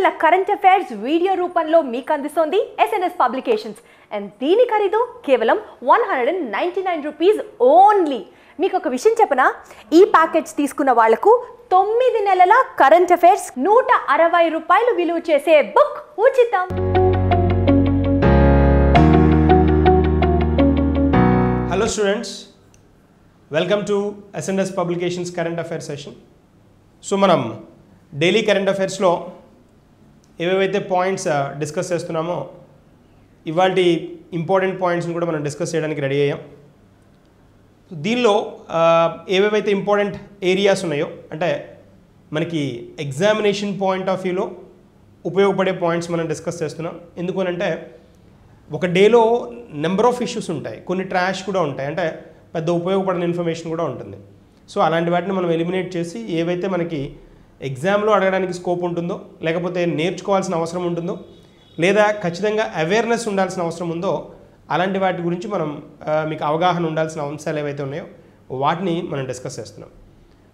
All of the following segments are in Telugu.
నెలల కరెంట్ అఫైర్స్ వీడియో రూపంలో మీకు అందిస్తోంది SNS పబ్లికేషన్స్ అండ్ దీని ఖరీదు కేవలం 199 రూపీస్ ఓన్లీ. మీకు ఒక విషయం చెప్పనా, ఈ ప్యాకేజ్ తీసుకున్న వాళ్లకు 9 నెలల కరెంట్ అఫైర్స్ 160 రూపాయలు విలువ చేసే బుక్ ఉచితం. Hello students, welcome to SNS Publications Current Affairs session. So మనం డైలీ కరెంట్ అఫైర్స్లో ఏవేవైతే పాయింట్స్ డిస్కస్ చేస్తున్నామో ఇవాల్టి ఇంపార్టెంట్ పాయింట్స్ని కూడా మనం డిస్కస్ చేయడానికి రెడీ అయ్యాం. దీనిలో ఏవేవైతే ఇంపార్టెంట్ ఏరియాస్ ఉన్నాయో అంటే మనకి ఎగ్జామినేషన్ పాయింట్ ఆఫ్ వ్యూలో ఉపయోగపడే పాయింట్స్ మనం డిస్కస్ చేస్తున్నాం. ఎందుకనంటే ఒక డేలో నెంబర్ ఆఫ్ ఇష్యూస్ ఉంటాయి, కొన్ని ట్రాష్ కూడా ఉంటాయి, అంటే పెద్ద ఉపయోగపడిన ఇన్ఫర్మేషన్ కూడా ఉంటుంది. సో అలాంటి వాటిని మనం ఎలిమినేట్ చేసి ఏవైతే మనకి ఎగ్జామ్లో అడగడానికి స్కోప్ ఉంటుందో, లేకపోతే నేర్చుకోవాల్సిన అవసరం ఉంటుందో, లేదా ఖచ్చితంగా అవేర్నెస్ ఉండాల్సిన అవసరం ఉందో అలాంటి వాటి గురించి మనం మీకు అవగాహన ఉండాల్సిన అంశాలు ఏవైతే ఉన్నాయో వాటిని మనం డిస్కస్ చేస్తున్నాం.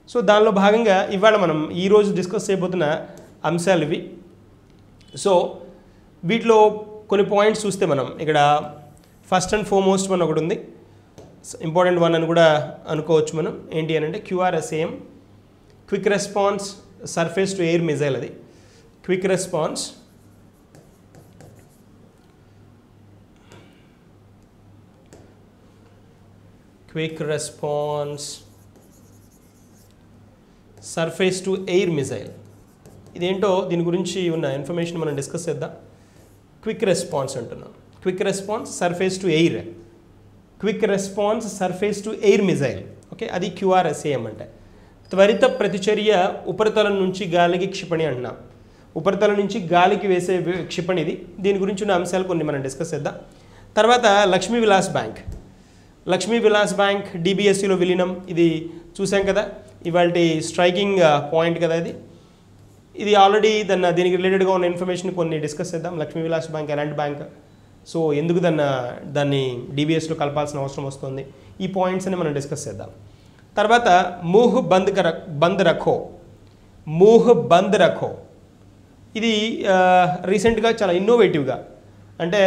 సో దానిలో భాగంగా ఇవాళ మనం ఈరోజు డిస్కస్ చేయబోతున్న అంశాలు ఇవి. సో వీటిలో కొన్ని పాయింట్స్ చూస్తే మనం ఇక్కడ ఫస్ట్ అండ్ ఫార్మోస్ట్ మనం ఒకటి ఉంది, ఇంపార్టెంట్ వన్ అని కూడా అనుకోవచ్చు మనం. ఏంటి అని అంటే QRSAM, quick response surface to air missile. అది quick response surface to air missile. ఇదేంటో దీని గురించి ఉన్న ఇన్ఫర్మేషన్ మనం డిస్కస్ చేద్దాం. క్విక్ రెస్పాన్స్ అంటున్నాం, quick response surface to air, quick response surface to air missile. Okay, అది QRSAM అంటే త్వరిత ప్రతిచర్య ఉపరితలం నుంచి గాలికి క్షిపణి అంటున్నాం. ఉపరితలం నుంచి గాలికి వేసే క్షిపణి ఇది. దీని గురించి ఉన్న అంశాలు కొన్ని మనం డిస్కస్ చేద్దాం. తర్వాత లక్ష్మీ విలాస్ బ్యాంక్, లక్ష్మీ విలాస్ బ్యాంక్ DBSCలో విలీనం. ఇది చూసాం కదా, ఇవాళ స్ట్రైకింగ్ పాయింట్ కదా ఇది. ఇది ఆల్రెడీ దీనికి రిలేటెడ్గా ఉన్న ఇన్ఫర్మేషన్ కొన్ని డిస్కస్ చేద్దాం. లక్ష్మీ విలాస్ బ్యాంక్ ఎలాంటి బ్యాంక్, సో ఎందుకు దాన్ని DBSలో కలపాల్సిన అవసరం వస్తుంది, ఈ పాయింట్స్ అని మనం డిస్కస్ చేద్దాం. తర్వాత మూహ్ బంద్ రఖో, మూహ్ బంద్ రఖో. ఇది రీసెంట్గా చాలా ఇన్నోవేటివ్గా, అంటే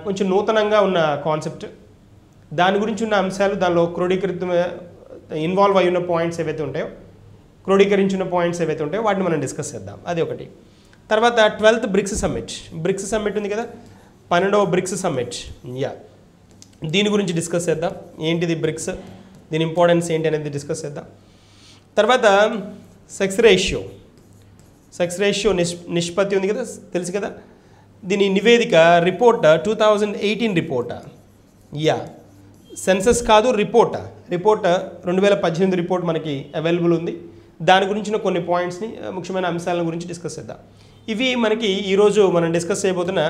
కొంచెం నూతనంగా ఉన్న కాన్సెప్ట్. దాని గురించి ఉన్న అంశాలు, దానిలో ఇన్వాల్వ్ అయి ఉన్న పాయింట్స్ ఏవైతే ఉంటాయో, క్రోడీకరించిన పాయింట్స్ ఏవైతే ఉంటాయో వాటిని మనం డిస్కస్ చేద్దాం. అది ఒకటి. తర్వాత 12th bricks summit, bricks summit ఉంది కదా, 12వ బ్రిక్స్ సమ్మిట్. దీని గురించి డిస్కస్ చేద్దాం. ఏంటిది బ్రిక్స్, దీని ఇంపార్టెన్స్ ఏంటి అనేది డిస్కస్ చేద్దాం. తర్వాత సెక్స్ రేషియో నిష్పత్తి ఉంది కదా, తెలుసు కదా. దీని నివేదిక రిపోర్ట్ 2018 రిపోర్ట్. సెన్సస్ కాదు, రిపోర్ట్ 2018 రిపోర్ట్ మనకి అవైలబుల్ ఉంది. దాని గురించిన కొన్ని పాయింట్స్ని, ముఖ్యమైన అంశాల గురించి డిస్కస్ చేద్దాం. ఇవి మనకి ఈరోజు మనం డిస్కస్ చేయబోతున్న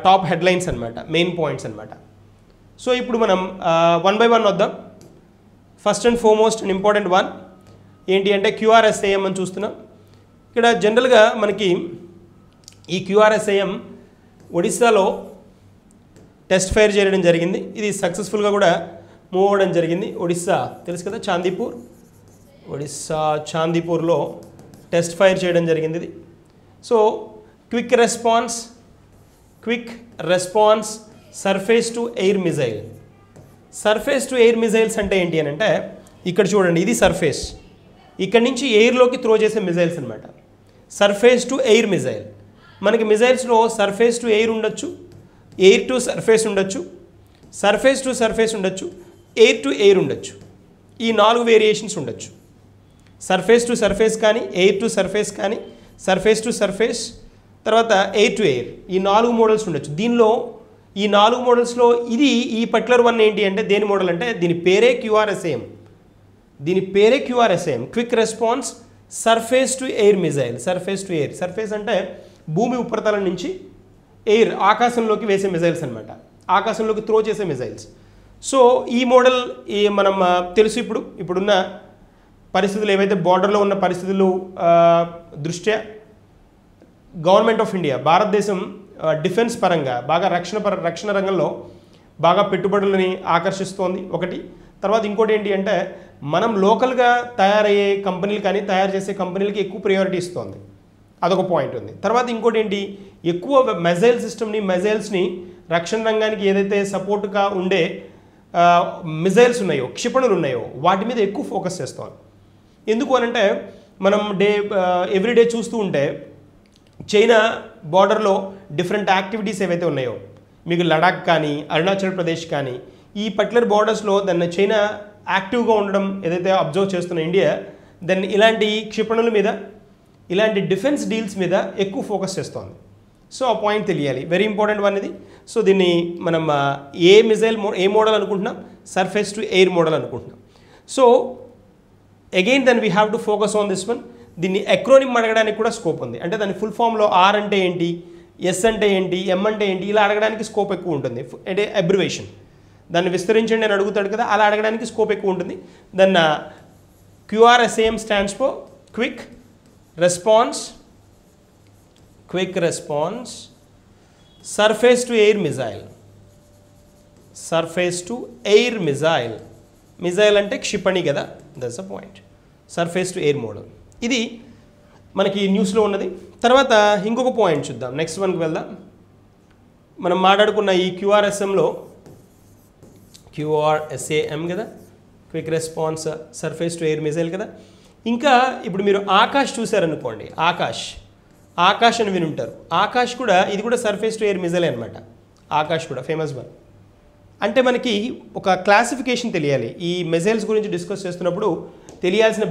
టాప్ హెడ్లైన్స్ అనమాట, మెయిన్ పాయింట్స్ అనమాట. సో ఇప్పుడు మనం 1 by 1 వద్దాం. First and foremost and important one ఏంటి అంటే QRSAM అని చూస్తున్నాం. ఇక్కడ జనరల్గా మనకి ఈ QRSAM ఒడిస్సాలో టెస్ట్ ఫైర్ చేయడం జరిగింది. ఇది సక్సెస్ఫుల్గా కూడా మూవ్ అవ్వడం జరిగింది. ఒడిస్సా తెలుసు కదా, చాందీపూర్లో టెస్ట్ ఫైర్ చేయడం జరిగింది ఇది. So quick response surface to air missile. Surface to air missiles అంటే ఏంటి అని అంటే, ఇక్కడ చూడండి, ఇది సర్ఫేస్, ఇక్కడ నుంచి ఎయిర్లోకి త్రో చేసే మిజైల్స్ అనమాట. Surface to air missile. మనకి మిజైల్స్లో సర్ఫేస్ టు ఎయిర్ ఉండొచ్చు, ఎయిర్ టు సర్ఫేస్ ఉండొచ్చు, సర్ఫేస్ టు సర్ఫేస్ ఉండొచ్చు, ఎయిర్ టు ఎయిర్ ఉండొచ్చు. ఈ 4 వేరియేషన్స్ ఉండొచ్చు. సర్ఫేస్ టు సర్ఫేస్ కానీ, ఎయిర్ టు సర్ఫేస్ కానీ, సర్ఫేస్ టు సర్ఫేస్, తర్వాత ఎయిర్ టు ఎయిర్, ఈ 4 మోడల్స్ ఉండొచ్చు. దీనిలో ఈ 4 మోడల్స్లో ఈ పర్టికులర్ వన్ ఏంటి అంటే, దేని మోడల్ అంటే దీని పేరే QRSAM. Quick response surface to air missile. Surface to air, surface అంటే భూమి ఉపరితలం నుంచి ఎయిర్, ఆకాశంలోకి వేసే మిజైల్స్ అనమాట, ఆకాశంలోకి త్రో చేసే మిజైల్స్. సో ఈ మోడల్ మనం తెలుసు. ఇప్పుడున్న పరిస్థితులు ఏవైతే బార్డర్లో ఉన్న పరిస్థితులు దృష్ట్యా గవర్నమెంట్ ఆఫ్ ఇండియా, భారతదేశం డిఫెన్స్ పరంగా బాగా రక్షణ రంగంలో బాగా పెట్టుబడులని ఆకర్షిస్తోంది ఒకటి. తర్వాత ఇంకోటి ఏంటి అంటే, మనం లోకల్గా తయారయ్యే కంపెనీలు కానీ తయారు చేసే కంపెనీలకి ఎక్కువ ప్రయారిటీ ఇస్తుంది. అదొక పాయింట్ ఉంది. తర్వాత ఇంకోటి ఏంటి, ఎక్కువ మిజైల్స్ని రక్షణ రంగానికి ఏదైతే సపోర్ట్గా ఉండే మిజైల్స్ ఉన్నాయో, క్షిపణులు ఉన్నాయో వాటి మీద ఎక్కువ ఫోకస్ చేస్తాం. ఎందుకు అనంటే మనం ఎవ్రీడే చూస్తూ ఉంటే చైనా బార్డర్లో డిఫరెంట్ యాక్టివిటీస్ ఏవైతే ఉన్నాయో, మీకు లడాక్ కానీ అరుణాచల్ ప్రదేశ్ కానీ ఈ పర్టికులర్ బార్డర్స్లో దాన్ని చైనా యాక్టివ్గా ఉండడం ఏదైతే అబ్జర్వ్ చేస్తున్న ఇండియా దాన్ని ఇలాంటి క్షిపణుల మీద, ఇలాంటి డిఫెన్స్ డీల్స్ మీద ఎక్కువ ఫోకస్ చేస్తోంది. సో ఆ పాయింట్ తెలియాలి, వెరీ ఇంపార్టెంట్ వన్ ఇది. సో దీన్ని మనం ఏ మోడల్ అనుకుంటున్నాం, సర్ఫేస్ టు ఎయిర్ మోడల్ అనుకుంటున్నాం. So again then we have to focus on this one. దీన్ని ఎక్రోనిమ్ అడగడానికి కూడా స్కోప్ ఉంది. అంటే దాని ఫుల్ ఫామ్లో ఆర్ అంటే ఏంటి, ఎస్ అంటే ఏంటి, ఎం అంటే ఏంటి, ఇలా అడగడానికి స్కోప్ ఎక్కువ ఉంటుంది. అంటే అబ్రివేషన్, దాన్ని విస్తరించండి అని అడుగుతాడు కదా, అలా అడగడానికి స్కోప్ ఎక్కువ ఉంటుంది. దాన్ని QRSAM stands for quick response surface to air missile. Surface to air missile అంటే క్షిపణి కదా, that's a point. Surface to air model ఇది మనకి న్యూస్లో ఉన్నది. తర్వాత ఇంకొక పాయింట్ చూద్దాం, నెక్స్ట్ వన్కి వెళ్దాం. మనం మాట్లాడుకున్న ఈ QRSAM కదా, quick response surface to air missile కదా. ఇంకా ఇప్పుడు మీరు ఆకాష్ చూసారనుకోండి, ఆకాష్ అని వినుంటారు. ఆకాష్ కూడా ఇది కూడా సర్ఫేస్ టు ఎయిర్ మిజైల్ అనమాట. ఆకాష్ కూడా ఫేమస్ వన్. అంటే మనకి ఒక క్లాసిఫికేషన్ తెలియాలి. ఈ మిజైల్స్ గురించి డిస్కస్ చేస్తున్నప్పుడు తెలియాల్సిన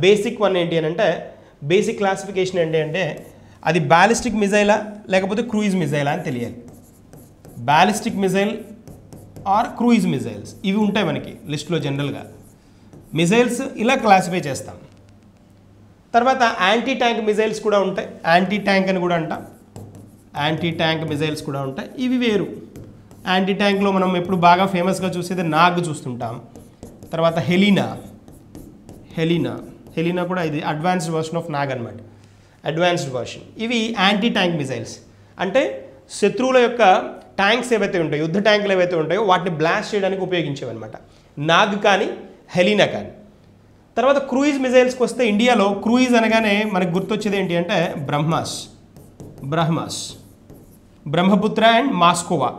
బేసిక్ వన్ ఏంటి అని అంటే, బేసిక్ క్లాసిఫికేషన్ ఏంటి అంటే అది బ్యాలిస్టిక్ మిజైలా లేకపోతే క్రూయిజ్ మిజైలా అని తెలియాలి. Ballistic missile or cruise missiles ఇవి ఉంటాయి మనకి లిస్ట్లో జనరల్గా. మిజైల్స్ ఇలా క్లాసిఫై చేస్తాం. తర్వాత యాంటీ ట్యాంక్ మిజైల్స్ కూడా ఉంటాయి, యాంటీ ట్యాంక్ అని కూడా అంటాం. యాంటీ ట్యాంక్ మిజైల్స్ కూడా ఉంటాయి, ఇవి వేరు. యాంటీ ట్యాంక్లో మనం ఎప్పుడు బాగా ఫేమస్గా చూసేది నాగ్ చూస్తుంటాం. తర్వాత హెలీనా కూడా ఇది అడ్వాన్స్డ్ వర్షన్ ఆఫ్ నాగ్ అనమాట, అడ్వాన్స్డ్ వర్షన్. ఇవి యాంటీ ట్యాంక్ మిజైల్స్, అంటే శత్రువుల యొక్క ట్యాంక్స్ ఏవైతే ఉంటాయో, యుద్ధ ట్యాంకులు ఏవైతే ఉంటాయో వాటిని బ్లాస్ట్ చేయడానికి ఉపయోగించేవి అనమాట, నాగ్ కానీ హెలీనా కానీ. తర్వాత క్రూయిజ్ మిజైల్స్కి వస్తే ఇండియాలో క్రూయిజ్ అనగానే మనకు గుర్తొచ్చేది ఏంటి అంటే బ్రహ్మపుత్ర అండ్ మాస్కోవా.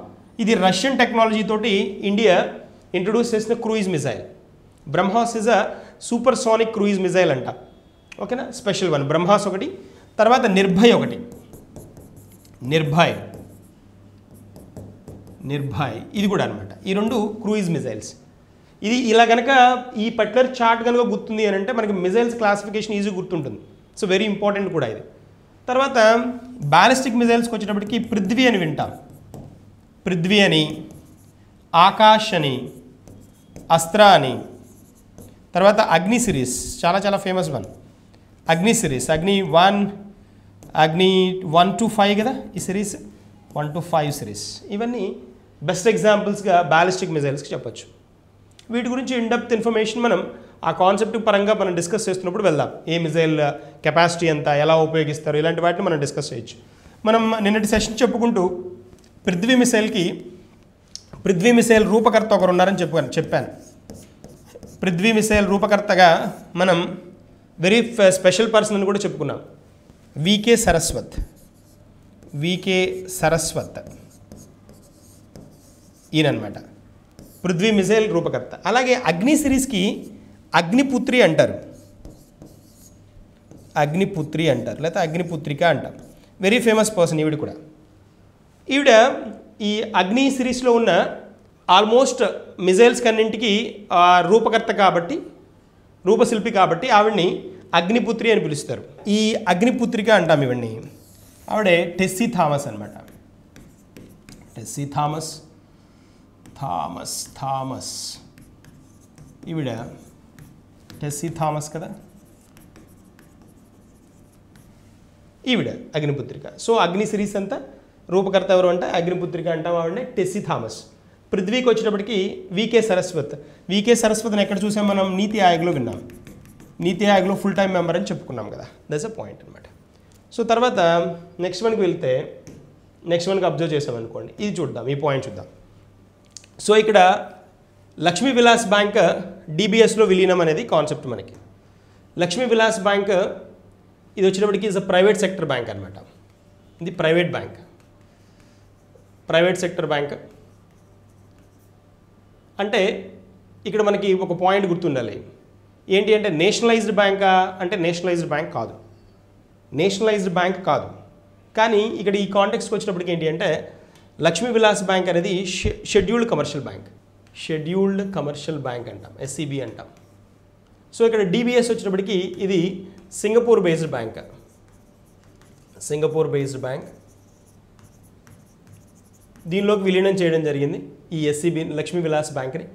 ఇది రష్యన్ టెక్నాలజీ తోటి ఇండియా ఇంట్రొడ్యూస్ చేసిన cruise missile. Brahma's is a super sonic cruise missile అంట, ఓకేనా, స్పెషల్ వన్. బ్రహ్మాస్ ఒకటి, తర్వాత నిర్భయ్ ఒకటి. నిర్భయ్ ఇది కూడా అనమాట. ఈ రెండు క్రూయిజ్ మిజైల్స్. ఇది ఇలా కనుక ఈ పర్టికులర్ చార్ట్ కనుక గుర్తుంది అని అంటే మనకి మిజైల్స్ క్లాసిఫికేషన్ ఈజీ గుర్తుంటుంది. సో వెరీ ఇంపార్టెంట్ కూడా ఇది. తర్వాత బ్యాలిస్టిక్ మిజైల్స్కి వచ్చేటప్పటికి పృథ్వీ అని వింటాం. పృథ్వీ అని, ఆకాష్ అని, అస్త్ర అని. తర్వాత అగ్ని సిరీస్ చాలా ఫేమస్ వన్. అగ్ని సిరీస్, అగ్ని 1 to 5 కదా ఈ సిరీస్, 1 to 5 సిరీస్. ఇవన్నీ బెస్ట్ ఎగ్జాంపుల్స్గా బ్యాలిస్టిక్ మిజైల్స్కి చెప్పచ్చు. వీటి గురించి ఇన్డెప్త్ ఇన్ఫర్మేషన్ మనం ఆ కాన్సెప్ట్ పరంగా మనం డిస్కస్ చేస్తున్నప్పుడు వెళ్దాం. ఏ మిజైల్ కెపాసిటీ ఎంత, ఎలా ఉపయోగిస్తారు, ఇలాంటి వాటిని మనం డిస్కస్ చేయొచ్చు. మనం నిన్నటి సెషన్ చెప్పుకుంటూ పృథ్వీ మిసైల్ రూపకర్త ఒకరు ఉన్నారని చెప్పాను. పృథ్వీ మిసైల్ రూపకర్తగా మనం వెరీ స్పెషల్ పర్సన్ అని కూడా చెప్పుకున్నాం, వికే సరస్వత్ ఈయనమాట పృథ్వీ మిసైల్ రూపకర్త. అలాగే అగ్ని సిరీస్కి అగ్నిపుత్రి అంటారు, లేకపోతే అగ్నిపుత్రిక అంటారు. వెరీ ఫేమస్ పర్సన్ ఈవిడ కూడా. ఈవిడ ఈ అగ్ని సిరీస్లో ఉన్న ఆల్మోస్ట్ మిజైల్స్ కన్నింటికి రూపకర్త కాబట్టి, రూపశిల్పి కాబట్టి ఆవిడ్ని అగ్నిపుత్రి అని పిలుస్తారు. ఈ అగ్నిపుత్రిక అంటాం ఇవన్నీ. ఆవిడే టెస్సీ థామస్ అనమాట. టెస్సీ థామస్ ఈవిడ టెస్సీ థామస్ కదా, ఈవిడ అగ్నిపుత్రిక. సో అగ్ని సిరీస్ అంతా రూపకర్త ఎవరు అంటే అగ్నిపుత్రిక అంటాం ఆవిడనే, టెస్సీ థామస్. పృథ్వీకి వచ్చేటప్పటికి వికే సరస్వత్ని ఎక్కడ చూసాం మనం, నీతి ఆయోగ్లో విన్నాం. నీతి ఆయోగ్లో ఫుల్ టైం మెంబర్ అని చెప్పుకున్నాం కదా, దట్స్ అ పాయింట్ అనమాట. సో తర్వాత నెక్స్ట్ వన్కి వెళ్తే, నెక్స్ట్ వన్కి అబ్జర్వ్ చేసామనుకోండి, ఇది చూద్దాం, ఈ పాయింట్ చూద్దాం. సో ఇక్కడ లక్ష్మీ విలాస్ బ్యాంక్ డిబిఎస్లో విలీనం అనేది కాన్సెప్ట్ మనకి. లక్ష్మీ విలాస్ బ్యాంక్ ఇది వచ్చేటప్పటికి is a private sector bank అనమాట. ఇది private bank, private sector bank. అంటే ఇక్కడ మనకి ఒక పాయింట్ గుర్తుండాలి. ఏంటి అంటే నేషనలైజ్డ్ బ్యాంకా అంటే నేషనలైజ్డ్ బ్యాంక్ కాదు, నేషనలైజ్డ్ బ్యాంక్ కాదు. కానీ ఇక్కడ ఈ కాంటెక్స్కి వచ్చినప్పటికి ఏంటి అంటే లక్ష్మీ విలాస్ బ్యాంక్ అనేది scheduled commercial bank, scheduled commercial bank అంటాం, ఎస్సీబీ అంటాం. సో ఇక్కడ డిబిఎస్ వచ్చినప్పటికి ఇది Singapore based bank, Singapore based bank. దీనిలోకి విలీనం చేయడం జరిగింది ఈ ఎస్సీబీ లక్ష్మీ విలాస్ బ్యాంక్ని.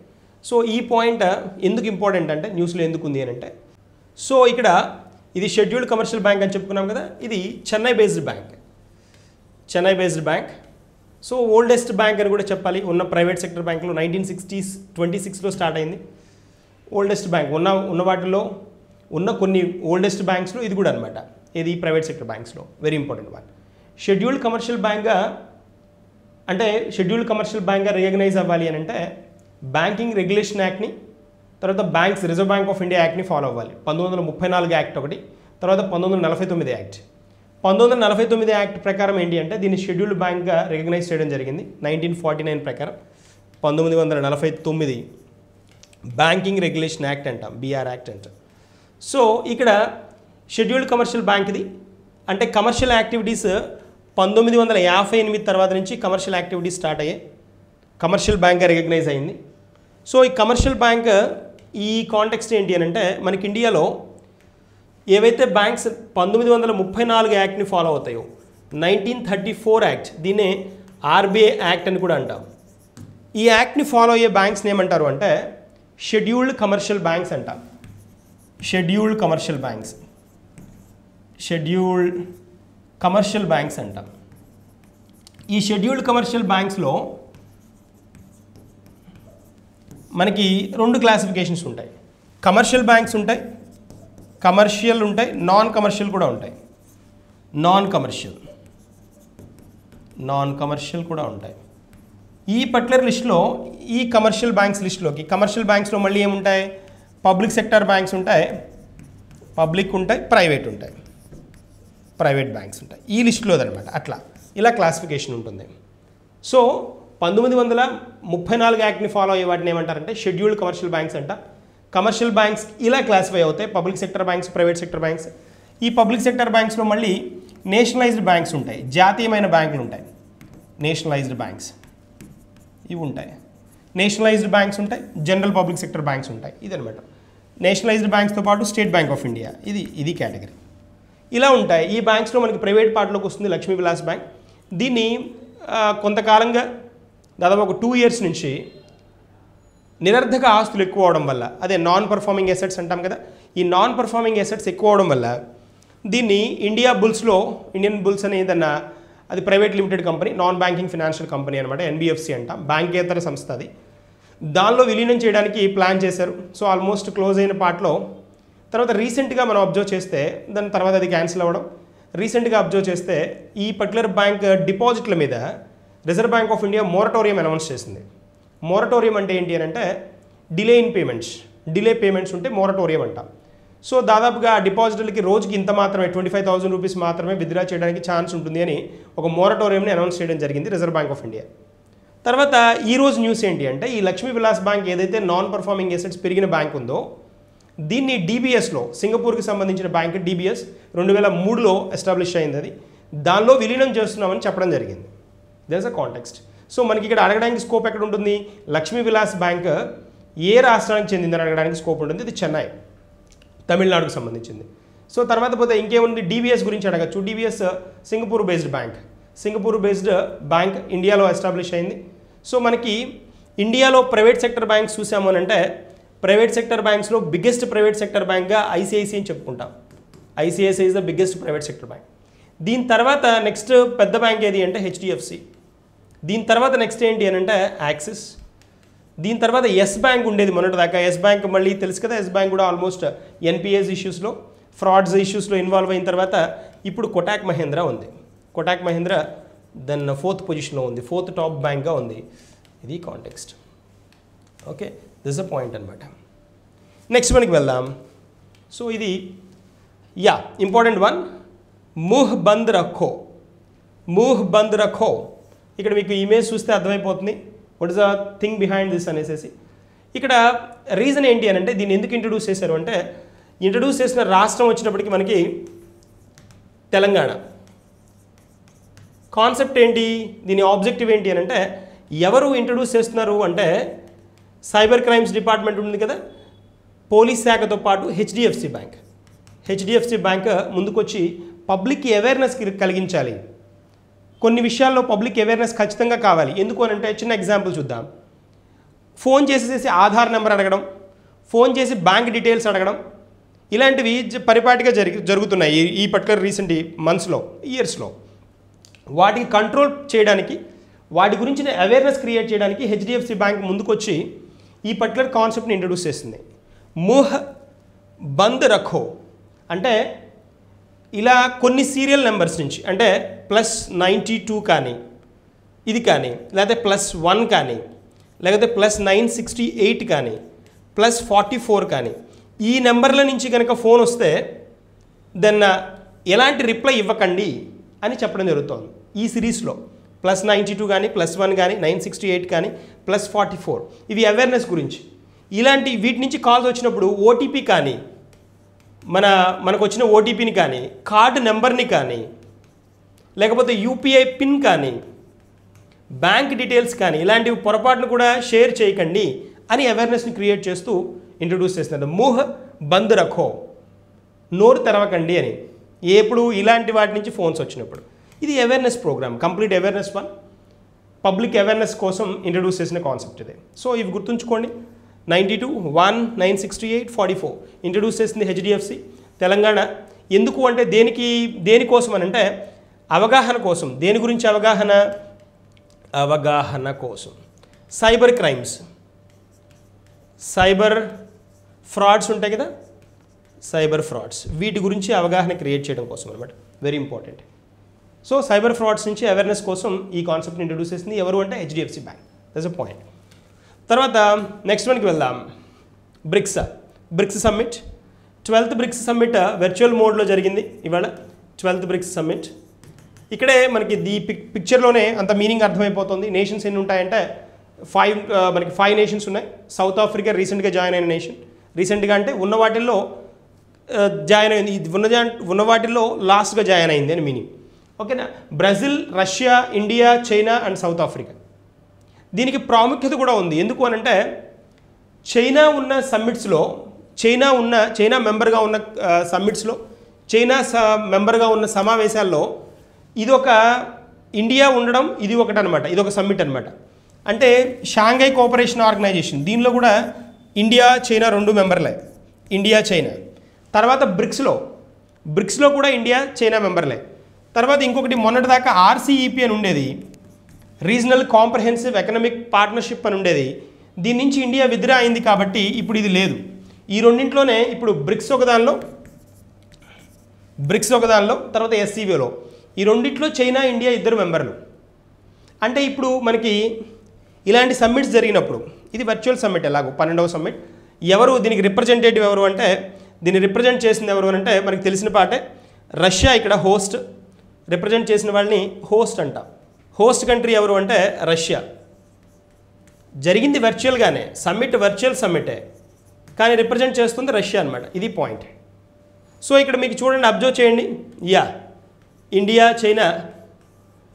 సో ఈ పాయింట్ ఎందుకు ఇంపార్టెంట్ అంటే న్యూస్లో ఎందుకు ఉంది అని అంటే, సో ఇక్కడ ఇది షెడ్యూల్డ్ కమర్షియల్ బ్యాంక్ అని చెప్పుకున్నాం కదా, ఇది Chennai based bank, Chennai based bank. So oldest bank అని కూడా చెప్పాలి. ఉన్న ప్రైవేట్ సెక్టర్ బ్యాంకులో 1926లో స్టార్ట్ అయింది. ఓల్డెస్ట్ బ్యాంక్ ఉన్న వాటిలో ఉన్న కొన్ని ఓల్డెస్ట్ బ్యాంక్స్లో ఇది కూడా అనమాట. ఇది ప్రైవేట్ సెక్టర్ బ్యాంక్స్లో very important one. Scheduled commercial బ్యాంక్గా అంటే షెడ్యూల్డ్ కమర్షియల్ బ్యాంక్గా రికగ్నైజ్ అవ్వాలి అని అంటే బ్యాంకింగ్ రెగ్యులేషన్ యాక్ట్ని, తర్వాత banks reserve bank of India యాక్ట్ని ఫాలో అవ్వాలి. 1934 యాక్ట్ ఒకటి, తర్వాత 1949 యాక్ట్. 1949 యాక్ట్ ప్రకారం ఏంటి అంటే దీన్ని షెడ్యూల్డ్ బ్యాంక్గా రికగ్నైజ్ చేయడం జరిగింది. 1949 ప్రకారం 1949 బ్యాంకింగ్ రెగ్యులేషన్ యాక్ట్ అంటాం, బీఆర్ యాక్ట్ అంటాం. సో ఇక్కడ షెడ్యూల్డ్ కమర్షియల్ బ్యాంక్ది అంటే కమర్షియల్ యాక్టివిటీస్ 1958 తర్వాత నుంచి కమర్షియల్ యాక్టివిటీస్ స్టార్ట్ అయ్యాయి, కమర్షియల్ బ్యాంక్గా రికగ్నైజ్ అయింది. సో ఈ కమర్షియల్ బ్యాంక్ ఈ కాంటెక్స్ట్ ఏంటి అని అంటే మనకి ఇండియాలో ఏవైతే బ్యాంక్స్ 1934 యాక్ట్ని ఫాలో అవుతాయో 1934 యాక్ట్, దీన్నే ఆర్బీఐ యాక్ట్ అని కూడా అంటాం. ఈ యాక్ట్ని ఫాలో అయ్యే బ్యాంక్స్ని ఏమంటారు అంటే షెడ్యూల్డ్ కమర్షియల్ బ్యాంక్స్ అంటాం. Scheduled commercial banks, scheduled commercial banks అంటాం. ఈ షెడ్యూల్డ్ కమర్షియల్ బ్యాంక్స్లో మనకి 2 క్లాసిఫికేషన్స్ ఉంటాయి. కమర్షియల్ బ్యాంక్స్ ఉంటాయి, కమర్షియల్ ఉంటాయి, నాన్ కమర్షియల్ కూడా ఉంటాయి. నాన్ కమర్షియల్ కూడా ఉంటాయి. ఈ పర్టికులర్ లిస్ట్లో ఈ కమర్షియల్ బ్యాంక్స్ లిస్టులోకి కమర్షియల్ బ్యాంక్స్లో మళ్ళీ ఏముంటాయి, పబ్లిక్ సెక్టర్ బ్యాంక్స్ ఉంటాయి, పబ్లిక్ ఉంటాయి, ప్రైవేట్ ఉంటాయి, ప్రైవేట్ బ్యాంక్స్ ఉంటాయి. ఈ లిస్టులో అనమాట అట్లా ఇలా క్లాసిఫికేషన్ ఉంటుంది. సో 1934 యాక్ట్ని ఫాలో అయ్యే వాటిని ఏమంటారంటే షెడ్యూల్డ్ కమర్షియల్ బ్యాంక్స్ అంట. కమర్షియల్ బ్యాంక్స్ ఇలా క్లాసిఫై అవుతాయి, public sector banks, private sector banks. ఈ పబ్లిక్ సెక్టర్ బ్యాంక్స్లో మళ్ళీ నేషనలైజ్డ్ బ్యాంక్స్ ఉంటాయి, జాతీయమైన బ్యాంకులు ఉంటాయి, నేషనలైజ్డ్ బ్యాంక్స్ ఇవి ఉంటాయి. నేషనలైజ్డ్ బ్యాంక్స్ ఉంటాయి, జనరల్ పబ్లిక్ సెక్టర్ బ్యాంక్స్ ఉంటాయి. ఇదనమాట నేషనలైజ్డ్ బ్యాంక్స్తో పాటు స్టేట్ బ్యాంక్ ఆఫ్ ఇండియా, ఇది కేటగిరీ. ఇలా ఉంటాయి. ఈ బ్యాంక్స్లో మనకి ప్రైవేట్ పార్ట్లోకి వస్తుంది లక్ష్మీ విలాస్ బ్యాంక్. దీన్ని కొంతకాలంగా దాదాపు ఒక 2 years నుంచి నిరర్ధక ఆస్తులు ఎక్కువ అవడం వల్ల, అదే నాన్ పర్ఫార్మింగ్ అసెట్స్ అంటాం కదా, ఈ నాన్ పర్ఫార్మింగ్ అసెట్స్ ఎక్కువ అవడం వల్ల దీన్ని ఇండియన్ బుల్స్ అనే ఏదన్నా అది private limited company, non banking financial company అనమాట, ఎన్బిఎఫ్సి అంటాం, బ్యాంకేతర సంస్థ. అది దానిలో విలీనం చేయడానికి ప్లాన్ చేశారు. సో ఆల్మోస్ట్ క్లోజ్ అయిన పార్ట్లో తర్వాత రీసెంట్గా మనం అబ్జర్వ్ చేస్తే దాని తర్వాత అది క్యాన్సిల్ అవ్వడం. రీసెంట్గా అబ్జర్వ్ చేస్తే ఈ పర్టికులర్ బ్యాంక్ డిపాజిట్ల మీద reserve bank of India moratorium announce చేసింది. మోరటోరియం అంటే ఏంటి అని అంటే డిలే పేమెంట్స్ ఉంటే మోరటోరియం అంటాం. సో దాదాపుగా ఆ డిపాజిటర్లకి రోజుకి ఇంత మాత్రమే 25,000 రూపీస్ మాత్రమే విత్డ్రా చేయడానికి ఛాన్స్ ఉంటుంది అని ఒక మోరటోరియంని అనౌన్స్ చేయడం జరిగింది రిజర్వ్ బ్యాంక్ ఆఫ్ ఇండియా. తర్వాత ఈరోజు న్యూస్ ఏంటి అంటే ఈ లక్ష్మీ విలాస్ బ్యాంక్ ఏదైతే నాన్ పర్ఫార్మింగ్ అసెట్స్ పెరిగిన బ్యాంక్ ఉందో దీన్ని డిబిఎస్లో, సింగపూర్కి సంబంధించిన బ్యాంక్ డిబిఎస్ 2003లో ఎస్టాబ్లిష్ అయింది. అది దానిలో విలీనం చేస్తున్నామని చెప్పడం జరిగింది. There is a context. So మనకి ఇక్కడ అడగడానికి స్కోప్ ఎక్కడ ఉంటుంది, లక్ష్మీ విలాస్ బ్యాంక్ ఏ రాష్ట్రానికి చెందిందని అడగడానికి స్కోప్ ఉంటుంది. ఇది చెన్నై, తమిళనాడుకు సంబంధించింది. సో తర్వాత పోతే ఇంకేముంది, డిబిఎస్ గురించి అడగచ్చు. డిబిఎస్ సింగపూర్ బేస్డ్ బ్యాంక్ ఇండియాలో ఎస్టాబ్లిష్ అయింది. సో మనకి ఇండియాలో ప్రైవేట్ సెక్టర్ బ్యాంక్స్ చూసాము అని అంటే ప్రైవేట్ సెక్టర్ బ్యాంక్స్లో బిగ్గెస్ట్ ప్రైవేట్ సెక్టర్ బ్యాంక్గా ఐసిఐసిఐ అని చెప్పుకుంటాం. ICICI is the biggest private sector bank. దీని తర్వాత నెక్స్ట్ పెద్ద బ్యాంక్ ఏది అంటే హెచ్డిఎఫ్సి. దీని తర్వాత నెక్స్ట్ ఏంటి అని అంటే యాక్సిస్. దీని తర్వాత ఎస్ బ్యాంక్ ఉండేది మొన్నటిదాకా. ఎస్ బ్యాంక్ మళ్ళీ తెలుసు కదా, ఎస్ బ్యాంక్ కూడా ఆల్మోస్ట్ ఎన్పిఎస్ ఇష్యూస్లో, ఫ్రాడ్స్ ఇష్యూస్లో ఇన్వాల్వ్ అయిన తర్వాత ఇప్పుడు కోటాక్ మహీంద్రా ఉంది. కోటాక్ మహీంద్రా దెన్ 4th పొజిషన్లో ఉంది, 4th టాప్ బ్యాంక్గా ఉంది. ఇది context. Okay, this a point అనమాట. నెక్స్ట్ మనకి వెళ్దాం. సో ఇది యా ఇంపార్టెంట్ వన్, ముహ్ బంద్ రఖో. ముహ్ బంద్ రఖో, ఇక్కడ మీకు ఇమేజ్ చూస్తే అర్థమైపోతుంది what is the thing behind this అనేసి. ఇక్కడ రీజన్ ఏంటి అని అంటే దీన్ని ఎందుకు ఇంట్రడ్యూస్ చేశారు అంటే, ఇంట్రడ్యూస్ చేసిన రాష్ట్రం వచ్చినప్పటికీ మనకి తెలంగాణ. కాన్సెప్ట్ ఏంటి, దీని ఆబ్జెక్టివ్ ఏంటి అని అంటే, ఎవరు ఇంట్రడ్యూస్ చేస్తున్నారు అంటే సైబర్ క్రైమ్స్ డిపార్ట్మెంట్ ఉంది కదా, పోలీస్ శాఖతో పాటు హెచ్డిఎఫ్సి బ్యాంక్. హెచ్డిఎఫ్సి బ్యాంక్ ముందుకొచ్చి పబ్లిక్కి అవేర్నెస్ కలిగించాలి. కొన్ని విషయాల్లో పబ్లిక్ అవేర్నెస్ ఖచ్చితంగా కావాలి. ఎందుకు అని అంటే చిన్న ఎగ్జాంపుల్ చూద్దాం. ఫోన్ చేసేసి ఆధార్ నెంబర్ అడగడం, ఫోన్ చేసి బ్యాంక్ డీటెయిల్స్ అడగడం, ఇలాంటివి పరిపాటిగా జరుగుతున్నాయి ఈ పర్టికులర్ రీసెంట్ మంత్స్లో, ఇయర్స్లో. వాటికి కంట్రోల్ చేయడానికి, వాటి గురించిన అవేర్నెస్ క్రియేట్ చేయడానికి హెచ్డిఎఫ్సి బ్యాంక్ ముందుకొచ్చి ఈ పర్టికులర్ కాన్సెప్ట్ని ఇంట్రడ్యూస్ చేస్తుంది. ముహ్ బంద్ రఖో అంటే ఇలా కొన్ని సీరియల్ నెంబర్స్ నుంచి, అంటే +92 కానీ, ఇది కానీ, లేకపోతే +1 కానీ, లేకపోతే +968 కానీ, +44 కానీ, ఈ నెంబర్ల నుంచి కనుక ఫోన్ వస్తే దెన్ ఎలాంటి రిప్లై ఇవ్వకండి అని చెప్పడం జరుగుతుంది ఈ సిరీస్లో. +92 కానీ, +1 కానీ, 968 కానీ, +44, ఇవి అవేర్నెస్ గురించి. ఇలాంటి వీటి నుంచి కాల్స్ వచ్చినప్పుడు ఓటీపీ కానీ, మనకు వచ్చిన ఓటీపీని కానీ, కార్డు నెంబర్ని కానీ, లేకపోతే యూపీఐ పిన్ కానీ, బ్యాంక్ డీటెయిల్స్ కానీ, ఇలాంటివి పొరపాటును కూడా షేర్ చేయకండి అని అవేర్నెస్ని క్రియేట్ చేస్తూ ఇంట్రడ్యూస్ చేస్తున్నారు. ముహ్ బంద్ రఖో, నోరు తెరవకండి అని, ఎప్పుడు ఇలాంటి వాటి నుంచి ఫోన్స్ వచ్చినప్పుడు. ఇది awareness program, complete awareness one, public awareness కోసం ఇంట్రడ్యూస్ చేసిన కాన్సెప్ట్ ఇదే. సో ఇవి గుర్తుంచుకోండి. 92, 1, 968, 44 ఇంట్రడ్యూస్ చేసింది హెచ్డిఎఫ్సి. తెలంగాణ ఎందుకు అంటే దేనికోసం అని అంటే అవగాహన కోసం. దేని గురించి అవగాహన? అవగాహన కోసం. సైబర్ క్రైమ్స్, సైబర్ ఫ్రాడ్స్ ఉంటాయి కదా, సైబర్ ఫ్రాడ్స్, వీటి గురించి అవగాహన క్రియేట్ చేయడం కోసం అనమాట. Very important. So cyber frauds నుంచి అవేర్నెస్ కోసం ఈ కాన్సెప్ట్ని ఇంట్రడ్యూస్ చేసింది ఎవరు అంటే HDFC bank. That's a point. తర్వాత నెక్స్ట్ వన్కి వెళ్దాం. Bricks summit. 12th bricks summit virtual మోడ్లో జరిగింది ఇవాళ. 12th bricks summit. ఇక్కడే మనకి ఈ పిక్చర్లోనే అంత మీనింగ్ అర్థమైపోతుంది. నేషన్స్ ఎన్ని ఉంటాయంటే మనకి 5 నేషన్స్ ఉన్నాయి. సౌత్ ఆఫ్రికా రీసెంట్గా జాయిన్ అయిన నేషన్. రీసెంట్గా అంటే ఉన్న వాటిల్లో జాయిన్ అయింది, ఉన్న వాటిల్లో లాస్ట్గా జాయిన్ అయింది అని మీనింగ్. ఓకేనా. Brazil, Russia, India, China and south Africa. దీనికి ప్రాముఖ్యత కూడా ఉంది. ఎందుకు అనంటే చైనా ఉన్న సమ్మిట్స్లో, చైనా మెంబర్గా ఉన్న సమ్మిట్స్లో, చైనా మెంబర్గా ఉన్న సమావేశాల్లో ఇది ఒక ఇండియా ఉండడం, ఇది ఒకటి అనమాట. ఇది ఒక సమ్మిట్ అనమాట. అంటే షాంఘై కోఆపరేషన్ ఆర్గనైజేషన్, దీనిలో కూడా ఇండియా, చైనా 2 మెంబర్లే. India, China. తర్వాత బ్రిక్స్లో కూడా ఇండియా, చైనా మెంబర్లే. తర్వాత ఇంకొకటి మొన్నటిదాకా ఆర్సీఈపీ అని ఉండేది, రీజనల్ కాంప్రహెన్సివ్ ఎకనామిక్ పార్ట్నర్షిప్ అని ఉండేది. దీని నుంచి ఇండియా విత్డ్రా అయింది కాబట్టి ఇప్పుడు ఇది లేదు. ఈ రెండింటిలోనే ఇప్పుడు బ్రిక్స్ ఒకదానిలో, తర్వాత ఎస్సీబీలో, ఈ రెండిట్లో చైనా, ఇండియా 2 మెంబర్లు. అంటే ఇప్పుడు మనకి ఇలాంటి సమ్మిట్స్ జరిగినప్పుడు, ఇది వర్చువల్ సమ్మిట్, ఎలాగో 12వ సమ్మిట్. ఎవరు దీనికి రిప్రజెంటేటివ్ ఎవరు అంటే, దీన్ని రిప్రజెంట్ చేసింది ఎవరు అంటే మనకి తెలిసిన పాటే రష్యా. ఇక్కడ హోస్ట్ రిప్రజెంట్ చేసిన వాళ్ళని హోస్ట్ అంట. హోస్ట్ కంట్రీ ఎవరు అంటే రష్యా. జరిగింది వర్చువల్గానే, సమ్మిట్ వర్చువల్ సమ్మిటే, కానీ రిప్రజెంట్ చేస్తుంది రష్యా అనమాట. ఇది పాయింట్. సో ఇక్కడ మీకు చూడండి, అబ్జర్వ్ చేయండి. యా, ఇండియా, చైనా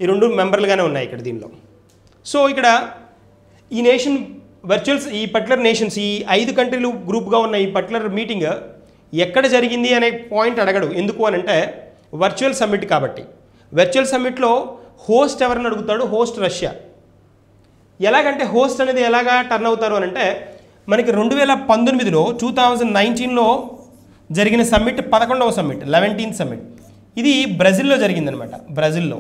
ఈ 2 మెంబర్లుగానే ఉన్నాయి ఇక్కడ దీనిలో. సో ఇక్కడ ఈ నేషన్ వర్చువల్స్, ఈ పర్టికులర్ నేషన్స్, ఈ 5 కంట్రీలు గ్రూప్గా ఉన్న ఈ పర్టికులర్ మీటింగ్ ఎక్కడ జరిగింది అనే పాయింట్ అడగడు. ఎందుకు అని అంటే వర్చువల్ సమ్మిట్ కాబట్టి. వర్చువల్ సమ్మిట్లో హోస్ట్ ఎవరిని అడుగుతాడు? Host Russia. ఎలాగంటే హోస్ట్ అనేది ఎలాగా టర్న్ అవుతారు అని అంటే మనకి 2019లో 2019లో జరిగిన సమ్మిట్ 11వ సమ్మిట్, 11th సమ్మిట్. ఇది బ్రెజిల్లో జరిగిందనమాట. బ్రెజిల్లో.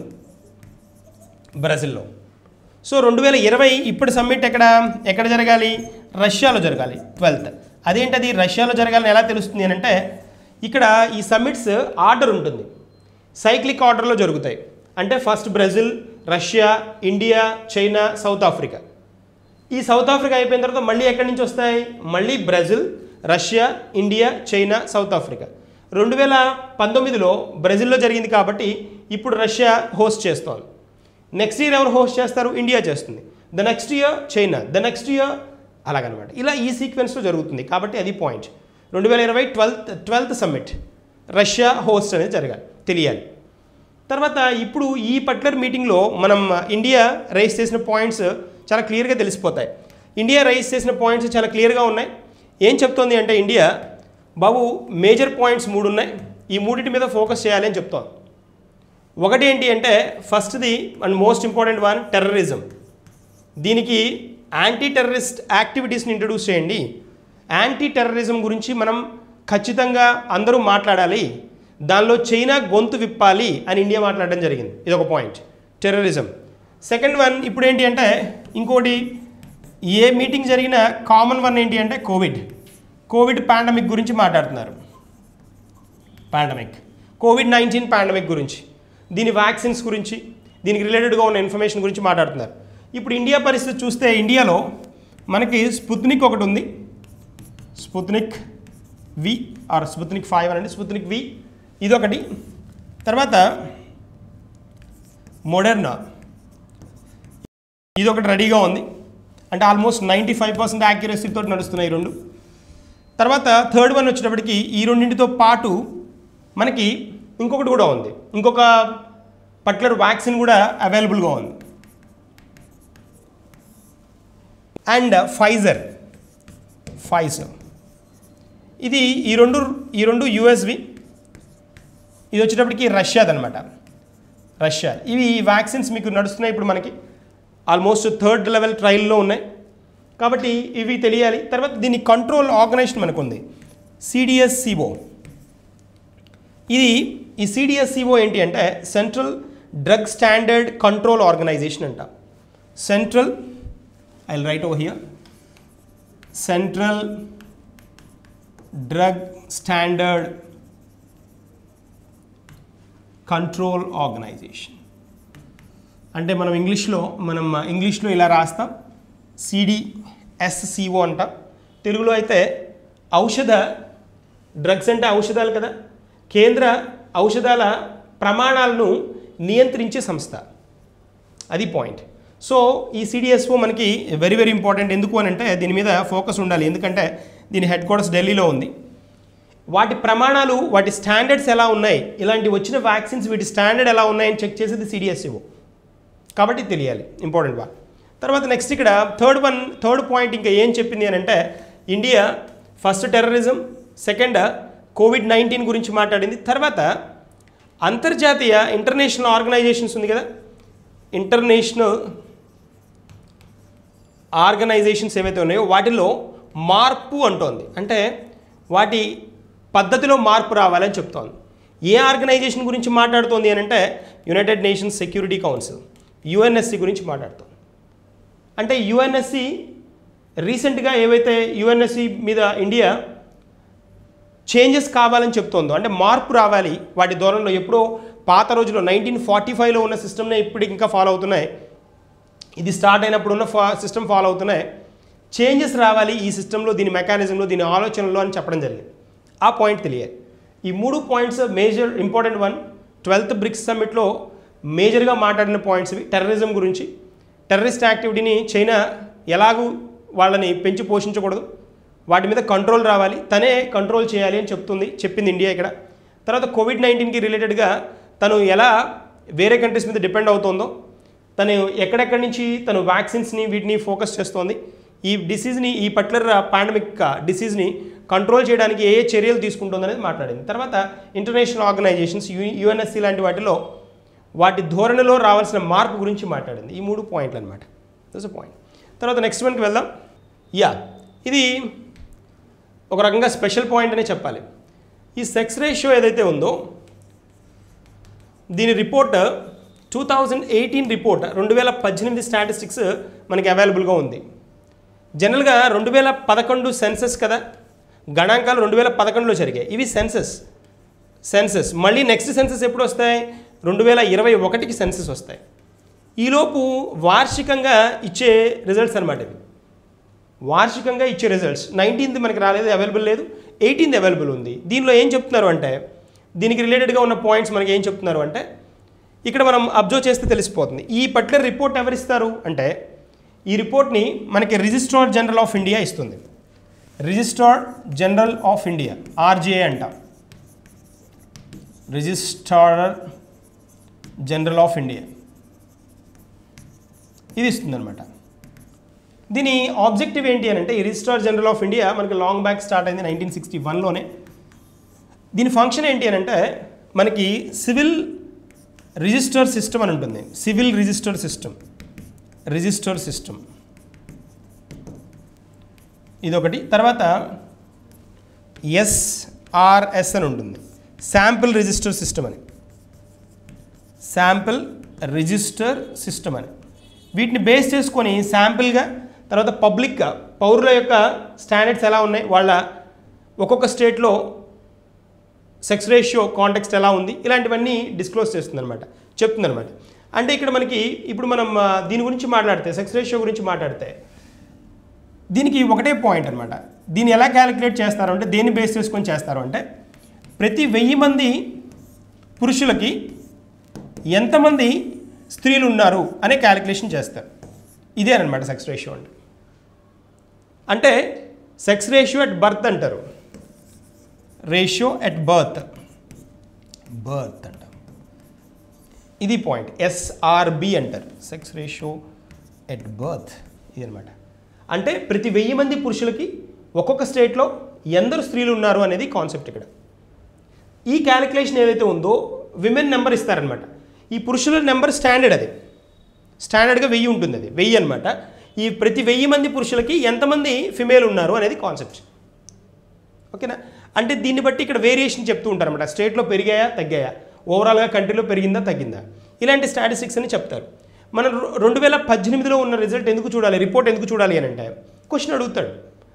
సో 2020 ఇప్పుడు సమ్మిట్ ఎక్కడ జరగాలి? రష్యాలో జరగాలి, 12th. అదేంటది రష్యాలో జరగాలని ఎలా తెలుస్తుంది అని అంటే ఇక్కడ ఈ సమ్మిట్స్ ఆర్డర్ ఉంటుంది, సైక్లిక్ ఆర్డర్లో జరుగుతాయి. అంటే first Brazil, Russia, India, China, South Africa. ఈ సౌత్ ఆఫ్రికా అయిపోయిన తర్వాత మళ్ళీ ఎక్కడి నుంచి వస్తాయి? మళ్ళీ Brazil, Russia, India, China, South Africa. 2019లో బ్రెజిల్లో జరిగింది కాబట్టి ఇప్పుడు రష్యా హోస్ట్ చేస్తోంది. నెక్స్ట్ ఇయర్ ఎవరు హోస్ట్ చేస్తారు? ఇండియా చేస్తుంది. The next year China, the next year అలాగనమాట. ఇలా ఈ సీక్వెన్స్లో జరుగుతుంది కాబట్టి అది point. 2020 12th summit Russia host అనేది జరగాలి, తెలియాలి. తర్వాత ఇప్పుడు ఈ పర్టికులర్ మీటింగ్లో మనం ఇండియా రైజ్ చేసిన పాయింట్స్ చాలా క్లియర్గా తెలిసిపోతాయి. ఇండియా రైజ్ చేసిన పాయింట్స్ చాలా క్లియర్గా ఉన్నాయి. ఏం చెప్తోంది అంటే ఇండియా, బాబు మేజర్ పాయింట్స్ 3 ఉన్నాయి, ఈ మూడింటి మీద ఫోకస్ చేయాలి అని చెప్తోంది. ఒకటి ఏంటి అంటే ఫస్ట్ది and most important one, terrorism. దీనికి యాంటీ టెర్రరిస్ట్ యాక్టివిటీస్ని ఇంట్రడ్యూస్ చేయండి. యాంటీ టెర్రరిజం గురించి మనం ఖచ్చితంగా అందరూ మాట్లాడాలి, దానిలో చైనా గొంతు విప్పాలి అని ఇండియా మాట్లాడడం జరిగింది. ఇది ఒక పాయింట్, టెర్రరిజం. సెకండ్ వన్ ఇప్పుడు ఏంటి అంటే ఇంకోటి, ఏ మీటింగ్ జరిగిన కామన్ వన్ ఏంటి అంటే కోవిడ్ పాండమిక్ గురించి మాట్లాడుతున్నారు. కోవిడ్-19 పాండమిక్ గురించి, దీని వ్యాక్సిన్స్ గురించి, దీనికి రిలేటెడ్గా ఉన్న ఇన్ఫర్మేషన్ గురించి మాట్లాడుతున్నారు. ఇప్పుడు ఇండియా పరిస్థితి చూస్తే ఇండియాలో మనకి స్పుత్నిక్ ఒకటి ఉంది, స్పుత్నిక్ వి ఆర్ స్పుత్నిక్ 5 అనండి, స్పుత్నిక్ వి ఇదొకటి. తర్వాత మోడర్నా ఇదొకటి రెడీగా ఉంది, అంటే ఆల్మోస్ట్ 95% యాక్యురసీతో నడుస్తున్నాయి ఈ 2. తర్వాత థర్డ్ వన్ వచ్చేటప్పటికి ఈ రెండింటితో పాటు మనకి ఇంకొకటి కూడా ఉంది, ఇంకొక పర్టికులర్ వ్యాక్సిన్ కూడా అవైలబుల్గా ఉంది. అండ్ ఫైజర్ ఇది ఈ రెండు యుఎస్వి, ఇది వచ్చేటప్పటికి రష్యాదనమాట. ఇవి వ్యాక్సిన్స్ మీకు నడుస్తున్నాయి ఇప్పుడు మనకి ఆల్మోస్ట్ 3rd లెవెల్ ట్రయల్లో ఉన్నాయి కాబట్టి ఇవి తెలియాలి. తర్వాత దీని కంట్రోల్ ఆర్గనైజేషన్ మనకు ఉంది, CDSCO. ఈ CDSCO ఏంటి అంటే central drug standard control organisation అంట. I will write over here, central drug standard control organisation. అంటే మనం ఇంగ్లీష్లో ఇలా రాస్తాం, CDSCO అంటాం. తెలుగులో అయితే డ్రగ్స్ అంటే ఔషధాలు కదా, కేంద్ర ఔషధాల ప్రమాణాలను నియంత్రించే సంస్థ, అది పాయింట్. సో ఈ CDSCO మనకి వెరీ వెరీ ఇంపార్టెంట్. ఎందుకు అని అంటే దీని మీద ఫోకస్ ఉండాలి, ఎందుకంటే దీని హెడ్ క్వార్టర్స్ ఢిల్లీలో ఉంది. వాటి ప్రమాణాలు, వాటి స్టాండర్డ్స్ ఎలా ఉన్నాయి, ఇలాంటి వచ్చిన వ్యాక్సిన్స్ వీటి స్టాండర్డ్ ఎలా ఉన్నాయని చెక్ చేసేది CDSCO కాబట్టి తెలియాలి, ఇంపార్టెంట్ వన్. తర్వాత నెక్స్ట్ ఇక్కడ థర్డ్ పాయింట్ ఇంకా ఏం చెప్పింది అని అంటే India first terrorism, second COVID-19 గురించి మాట్లాడింది. తర్వాత అంతర్జాతీయ ఇంటర్నేషనల్ ఆర్గనైజేషన్స్ ఉంది కదా, ఇంటర్నేషనల్ ఆర్గనైజేషన్స్ ఏవైతే ఉన్నాయో వాటిలో మార్పు అంటోంది, అంటే వాటి పద్ధతిలో మార్పు రావాలని చెప్తోంది. ఏ ఆర్గనైజేషన్ గురించి మాట్లాడుతోంది అని అంటే United nations security council, UNSC గురించి మాట్లాడుతోంది. అంటే UNSC రీసెంట్గా ఏవైతే UNSC మీద ఇండియా చేంజెస్ కావాలని చెప్తోందో, అంటే మార్పు రావాలి వాటి ధోరణిలో. ఎప్పుడో పాత రోజుల్లో 1945లో ఉన్న సిస్టమ్నే ఇప్పటికి ఇంకా ఫాలో అవుతున్నాయి, ఇది స్టార్ట్ అయినప్పుడు ఉన్న సిస్టమ్ ఫాలో అవుతున్నాయి. చేంజెస్ రావాలి ఈ సిస్టంలో, దీని మెకానిజంలో, దీని ఆలోచనలో అని చెప్పడం జరిగింది. ఆ పాయింట్ తెలియాలి. ఈ 3 points major important one. 12th BRICS సమ్మిట్లో మేజర్గా మాట్లాడిన పాయింట్స్ ఇవి. టెర్రరిజం గురించి, టెర్రరిస్ట్ యాక్టివిటీని చైనా ఎలాగూ వాళ్ళని పెంచి పోషించకూడదు, వాటి మీద కంట్రోల్ రావాలి, తనే కంట్రోల్ చేయాలి అని చెప్పింది ఇండియా ఇక్కడ. తర్వాత కోవిడ్-19కి రిలేటెడ్గా తను ఎలా వేరే కంట్రీస్ మీద డిపెండ్ అవుతుందో, తను ఎక్కడెక్కడి నుంచి తను వ్యాక్సిన్స్ని వీటిని ఫోకస్ చేస్తోంది, ఈ డిసీజ్ని, ఈ పర్టికులర్ పాండమిక్ డిసీజ్ని కంట్రోల్ చేయడానికి ఏ చర్యలు తీసుకుంటుంది అనేది మాట్లాడింది. తర్వాత ఇంటర్నేషనల్ ఆర్గనైజేషన్స్, UNSC లాంటి వాటిలో వాటి ధోరణిలో రావాల్సిన మార్పు గురించి మాట్లాడింది. ఈ 3 పాయింట్లు అనమాట. That's a point. తర్వాత నెక్స్ట్ వన్కి వెళ్దాం. ఇది ఒక రకంగా స్పెషల్ పాయింట్ అనే చెప్పాలి. ఈ సెక్స్ రేషియో ఏదైతే ఉందో దీని రిపోర్ట్ 2018 రిపోర్ట్, 2018 స్టాటిస్టిక్స్ మనకి అవైలబుల్గా ఉంది. జనరల్గా 2011 సెన్సస్ కదా, గణాంకాలు 2011లో జరిగాయి. ఇవి సెన్సస్ మళ్ళీ నెక్స్ట్ సెన్సస్ ఎప్పుడు వస్తాయి? 2021కి సెన్సస్ వస్తాయి. ఈలోపు వార్షికంగా ఇచ్చే రిజల్ట్స్ అనమాట ఇవి. వార్షికంగా ఇచ్చే రిజల్ట్స్ 19th మనకి రాలేదు, అవైలబుల్ లేదు, 18th అవైలబుల్ ఉంది. దీనిలో ఏం చెప్తున్నారు అంటే దీనికి రిలేటెడ్గా ఉన్న పాయింట్స్ మనకి ఏం చెప్తున్నారు అంటే ఇక్కడ మనం అబ్జర్వ్ చేస్తే తెలిసిపోతుంది. ఈ పర్టికులర్ రిపోర్ట్ ఎవరు ఇస్తారు అంటే ఈ రిపోర్ట్ని మనకి రిజిస్ట్రార్ జనరల్ ఆఫ్ ఇండియా ఇస్తుంది. Registrar general of India RGI అంటాం. రిజిస్ట్రార్ జనరల్ ఆఫ్ ఇండియా ఇది ఇస్తుంది అనమాట. దీని ఆబ్జెక్టివ్ ఏంటి అని అంటే ఈ రిజిస్ట్రార్ జనరల్ ఆఫ్ ఇండియా మనకి లాంగ్ బ్యాక్ స్టార్ట్ అయింది 1961లోనే. దీని ఫంక్షన్ ఏంటి అని అంటే మనకి సివిల్ రిజిస్టర్ సిస్టమ్ అని ఉంటుంది. సివిల్ రిజిస్టర్ సిస్టమ్ ఇదొకటి. తర్వాత ఎస్ఆర్ఎస్ అని ఉంటుంది, శాంపిల్ రిజిస్టర్ సిస్టమ్ అని. శాంపిల్ రిజిస్టర్ సిస్టమ్ అని వీటిని బేస్ చేసుకొని శాంపిల్గా తర్వాత పబ్లిక్గా పౌరుల యొక్క స్టాండర్డ్స్ ఎలా ఉన్నాయి, వాళ్ళ ఒక్కొక్క స్టేట్లో సెక్స్ రేషియో కాంటెక్స్ట్ ఎలా ఉంది, ఇలాంటివన్నీ డిస్క్లోజ్ చేస్తుందన్నమాట, చెప్తుందన్నమాట. అంటే ఇక్కడ మనకి ఇప్పుడు మనం దీని గురించి మాట్లాడితే సెక్స్ రేషియో గురించి మాట్లాడితే దీనికి ఒకటే పాయింట్ అనమాట. దీన్ని ఎలా క్యాలిక్యులేట్ చేస్తారు అంటే దేన్ని బేస్ చేసుకొని చేస్తారు అంటే ప్రతి 1000 మంది పురుషులకి ఎంతమంది స్త్రీలు ఉన్నారు అనే క్యాలిక్యులేషన్ చేస్తారు. ఇదే అనమాట సెక్స్ రేషియో అంటే సెక్స్ రేషియో అట్ బర్త్ అంటారు. రేషియో అట్ బర్త్ అంటారు. ఇది పాయింట్. ఎస్ఆర్బి అంటారు, సెక్స్ రేషియో ఎట్ బర్త్. ఇది అనమాట. అంటే ప్రతి 1000 మంది పురుషులకి ఒక్కొక్క స్టేట్లో ఎందరు స్త్రీలు ఉన్నారు అనేది కాన్సెప్ట్ ఇక్కడ. ఈ క్యాలిక్యులేషన్ ఏదైతే ఉందో విమెన్ నెంబర్ ఇస్తారనమాట. ఈ పురుషుల నెంబర్ స్టాండర్డ్, అది స్టాండర్డ్గా 1000 ఉంటుంది, అది 1000 అనమాట. ఈ ప్రతి 1000 మంది పురుషులకి ఎంతమంది ఫిమేల్ ఉన్నారు అనేది కాన్సెప్ట్. ఓకేనా? అంటే దీన్ని బట్టి ఇక్కడ వేరియేషన్ చెప్తూ ఉంటారు అనమాట. స్టేట్లో పెరిగాయా తగ్గాయా, ఓవరాల్గా కంట్రీలో పెరిగిందా తగ్గిందా, ఇలాంటి స్టాటిస్టిక్స్ అని చెప్తారు. మనం 2018లో ఉన్న రిజల్ట్ ఎందుకు చూడాలి, రిపోర్ట్ ఎందుకు చూడాలి అని అంటే క్వశ్చన్ అడుగుతాడు.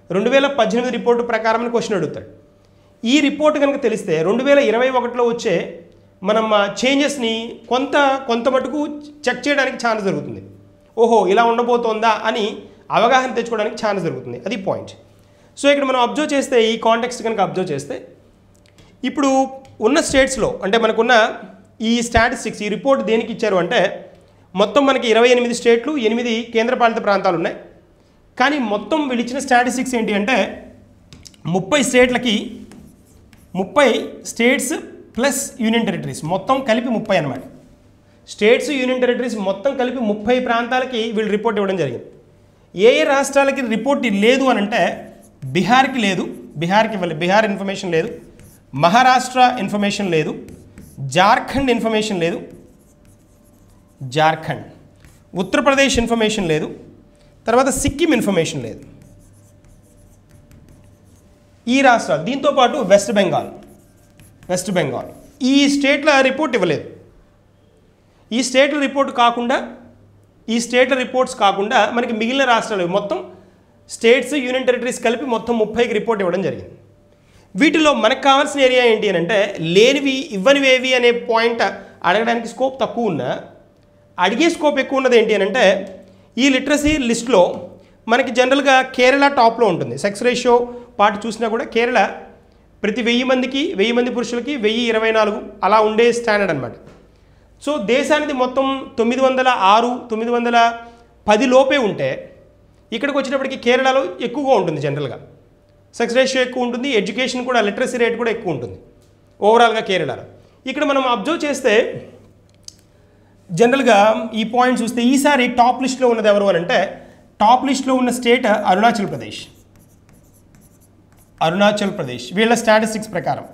2018 రిపోర్టు ప్రకారం క్వశ్చన్ అడుగుతాడు. ఈ రిపోర్ట్ కనుక తెలిస్తే 2021లో వచ్చే మనం చేంజెస్ని కొంత మటుకు చెక్ చేయడానికి ఛాన్స్ జరుగుతుంది. ఓహో ఇలా ఉండబోతోందా అని అవగాహన తెచ్చుకోవడానికి ఛాన్స్ జరుగుతుంది. అది పాయింట్. సో ఇక్కడ మనం అబ్జర్వ్ చేస్తే ఈ కాంటెక్స్ట్ కనుక అబ్జర్వ్ చేస్తే ఇప్పుడు ఉన్న స్టేట్స్లో అంటే మనకున్న ఈ స్టాటిస్టిక్స్, ఈ రిపోర్ట్ దేనికి ఇచ్చారు అంటే మొత్తం మనకి 28 స్టేట్లు, 8 కేంద్రపాలిత ప్రాంతాలు ఉన్నాయి. కానీ మొత్తం వీళ్ళు ఇచ్చిన స్టాటిస్టిక్స్ ఏంటి అంటే 30 స్టేట్లకి 30 స్టేట్స్ ప్లస్ యూనియన్ టెరిటరీస్ మొత్తం కలిపి 30 అనమాట. స్టేట్స్ యూనియన్ టెరిటరీస్ మొత్తం కలిపి 30 ప్రాంతాలకి వీళ్ళు రిపోర్ట్ ఇవ్వడం జరిగింది. ఏ రాష్ట్రాలకి రిపోర్ట్ లేదు అని అంటే బీహార్కి లేదు, బీహార్ ఇన్ఫర్మేషన్ లేదు, మహారాష్ట్ర ఇన్ఫర్మేషన్ లేదు, జార్ఖండ్ ఇన్ఫర్మేషన్ లేదు, ఉత్తరప్రదేశ్ ఇన్ఫర్మేషన్ లేదు, తర్వాత సిక్కిం ఇన్ఫర్మేషన్ లేదు. ఈ రాష్ట్రాలు దీంతోపాటు వెస్ట్ బెంగాల్ ఈ స్టేట్ల రిపోర్ట్ ఇవ్వలేదు. ఈ స్టేట్ల రిపోర్ట్స్ కాకుండా మనకి మిగిలిన రాష్ట్రాలు మొత్తం స్టేట్స్ యూనియన్ టెరిటరీస్ కలిపి మొత్తం 30కి రిపోర్ట్ ఇవ్వడం జరిగింది. వీటిలో మనకు కావాల్సిన ఏరియా ఏంటి అని అంటే లేనివి ఇవ్వనివేవి అనే పాయింట్ అడగడానికి స్కోప్ తక్కువ ఉన్నా అడిగే స్కోప్ ఎక్కువ ఉన్నది ఏంటి అని అంటే ఈ లిటరసీ లిస్ట్లో మనకి జనరల్గా కేరళ టాప్లో ఉంటుంది. సెక్స్ రేషియో పార్ట్ చూసినా కూడా కేరళ ప్రతి 1000 మంది పురుషులకి 1024 అలా ఉండే స్టాండర్డ్ అనమాట. సో దేశానికి మొత్తం 906, 910 లోపే ఉంటే ఇక్కడికి వచ్చేటప్పటికి కేరళలో ఎక్కువగా ఉంటుంది. జనరల్గా సెక్స్ రేషియో ఎక్కువ ఉంటుంది, ఎడ్యుకేషన్ కూడా లిటరసీ రేట్ కూడా ఎక్కువ ఉంటుంది ఓవరాల్గా కేరళలో. ఇక్కడ మనం అబ్జర్వ్ చేస్తే జనరల్గా ఈ పాయింట్ చూస్తే ఈసారి టాప్ లిస్ట్లో ఉన్నది ఎవరు అని అంటే టాప్ లిస్ట్లో ఉన్న స్టేట్ అరుణాచల్ ప్రదేశ్ వీళ్ళ స్టాటిస్టిక్స్ ప్రకారం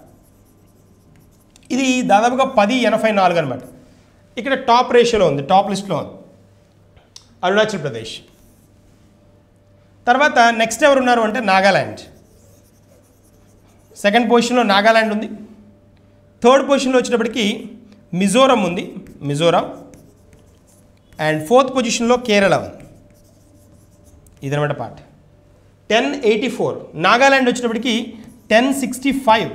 ఇది దాదాపుగా 1084 అనమాట. ఇక్కడ టాప్ రేషియోలో ఉంది, టాప్ లిస్ట్లో ఉంది అరుణాచల్ ప్రదేశ్. తర్వాత నెక్స్ట్ ఎవరు ఉన్నారు అంటే నాగాల్యాండ్. సెకండ్ పొజిషన్లో నాగాల్యాండ్ ఉంది. థర్డ్ పొజిషన్లో వచ్చేటప్పటికి మిజోరం ఉంది, అండ్ ఫోర్త్ పొజిషన్లో కేరళ ఉంది. ఇదనమాట పార్ట్. 1084 నాగాల్యాండ్ వచ్చేటప్పటికి 1065,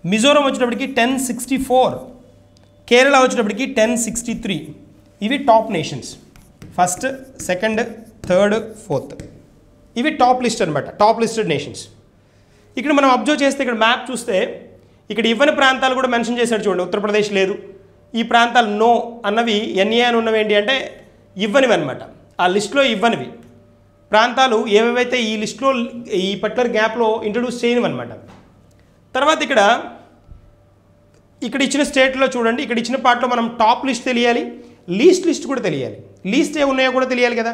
మిజోరం వచ్చేటప్పటికి 1064, కేరళ వచ్చేటప్పటికి 1063. ఇవి top nations, first, second, third, fourth. ఇవి టాప్ లిస్ట్ అనమాట, టాప్ లిస్టెడ్ నేషన్స్. ఇక్కడ మనం అబ్జర్వ్ చేస్తే ఇక్కడ మ్యాప్ చూస్తే ఇక్కడ ఇవ్వని ప్రాంతాలు కూడా మెన్షన్ చేశాడు చూడండి. ఉత్తరప్రదేశ్ లేదు, ఈ ప్రాంతాలు నో అన్నవి ఎన్ఏ అని ఉన్నవి ఏంటి అంటే ఇవ్వనివి అనమాట. ఆ లిస్టులో ఇవ్వనివి ప్రాంతాలు ఏవేవైతే ఈ లిస్టులో ఈ పర్టికులర్ గ్యాప్లో ఇంట్రడ్యూస్ చేయనివి అనమాట. తర్వాత ఇక్కడ ఇచ్చిన స్టేట్లో చూడండి, ఇక్కడ ఇచ్చిన పార్ట్లో మనం టాప్ లిస్ట్ తెలియాలి, లిస్ట్ కూడా తెలియాలి. లిస్ట్ ఏ ఉన్నాయో కూడా తెలియాలి కదా.